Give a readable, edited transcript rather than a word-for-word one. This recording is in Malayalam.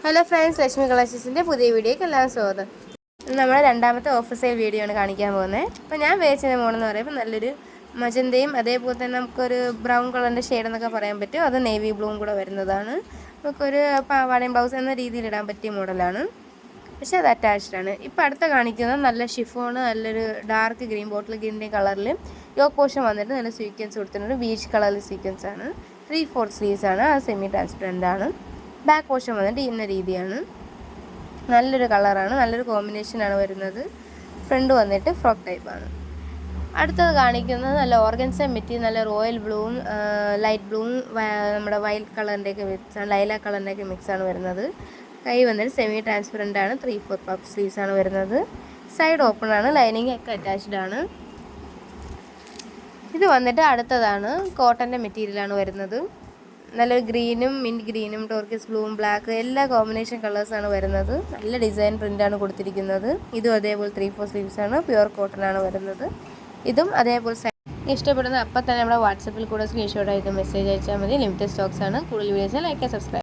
ഹലോ ഫ്രണ്ട്സ്, ലക്ഷ്മി കളക്ഷൻസിൻ്റെ പുതിയ വീഡിയോയ്ക്ക് എല്ലാവരും സ്വാഗതം. നമ്മുടെ രണ്ടാമത്തെ ഓഫർ സെയിൽ വീഡിയോ ആണ് കാണിക്കാൻ പോകുന്നത്. അപ്പോൾ ഞാൻ വേച്ചിൻ്റെ മോഡെന്ന് പറയുമ്പോൾ നല്ലൊരു മജന്തയും അതേപോലെ തന്നെ നമുക്കൊരു ബ്രൗൺ കളറിൻ്റെ ഷെയ്ഡെന്നൊക്കെ പറയാൻ പറ്റും. അത് നേവി ബ്ലൂവും കൂടെ വരുന്നതാണ്. നമുക്കൊരു പാവാടയും ബ്ലൗസ് എന്ന രീതിയിൽ ഇടാൻ പറ്റിയ മോഡലാണ്, പക്ഷേ അത് അറ്റാച്ച്ഡാണ്. ഇപ്പോൾ അടുത്ത കാണിക്കുന്നത് നല്ല ഷിഫോണ്, നല്ലൊരു ഡാർക്ക് ഗ്രീൻ, ബോട്ടിൽ ഗ്രീൻ്റെ കളറിൽ യോക്ക് പോർഷൻ വന്നിട്ട് നല്ല സീക്വൻസ് കൊടുത്തിട്ടുണ്ട്. ബീച്ച് കളറിൽ സീക്വൻസ് ആണ്. 3/4 സ്ലീവ്സ് ആണ്. അത് സെമി ട്രാൻസ്പെറൻ്റ് ആണ്. ബാക്ക് പോർഷൻ വന്നിട്ട് ഇന്ന രീതിയാണ്. നല്ലൊരു കളറാണ്, നല്ലൊരു കോമ്പിനേഷനാണ് വരുന്നത്. ഫ്രണ്ട് വന്നിട്ട് ഫ്രോക്ക് ടൈപ്പാണ്. അടുത്തത് കാണിക്കുന്നത് നല്ല ഓർഗൻസ മെറ്റീരിയൽ, നല്ല റോയൽ ബ്ലൂവും ലൈറ്റ് ബ്ലൂവും നമ്മുടെ വൈറ്റ് കളറിൻ്റെയൊക്കെ മിക്സാണ്, ലൈല കളറിൻ്റെയൊക്കെ മിക്സാണ് വരുന്നത്. കൈ വന്നിട്ട് സെമി ട്രാൻസ്പെറൻ്റ് ആണ്. 3/4 പഫ് സ്ലീവ്സ് ആണ് വരുന്നത്. സൈഡ് ഓപ്പൺ ആണ്. ലൈനിങ് ഒക്കെ അറ്റാച്ച്ഡ് ആണ്. ഇത് വന്നിട്ട് അടുത്തതാണ്. കോട്ടൻ്റെ മെറ്റീരിയലാണ് വരുന്നത്. നല്ലൊരു ഗ്രീനും മിൻറ്റ് ഗ്രീനും ടോർക്കിസ് ബ്ലൂവും ബ്ലാക്ക് എല്ലാ കോമ്പിനേഷൻ കളേഴ്സാണ് വരുന്നത്. നല്ല ഡിസൈൻ പ്രിൻ്റാണ് കൊടുത്തിരിക്കുന്നത്. ഇതും അതേപോലെ 3/4 സ്ലീവ്സ് ആണ്. പ്യുവർ കോട്ടൺ ആണ് വരുന്നത്. ഇതും അതേപോലെ ഇഷ്ടപ്പെടുന്ന അപ്പം തന്നെ നമ്മുടെ വാട്സപ്പിൽ കൂടെ സ്ക്രീൻഷോട്ട് ആയിട്ട് മെസ്സേജ് അയച്ചാൽ മതി. ലിമിറ്റഡ് സ്റ്റോക്സ് ആണ്. കൂടുതൽ വീഡിയോസ് ലൈക്ക് സബ്സ്ക്രൈബ്.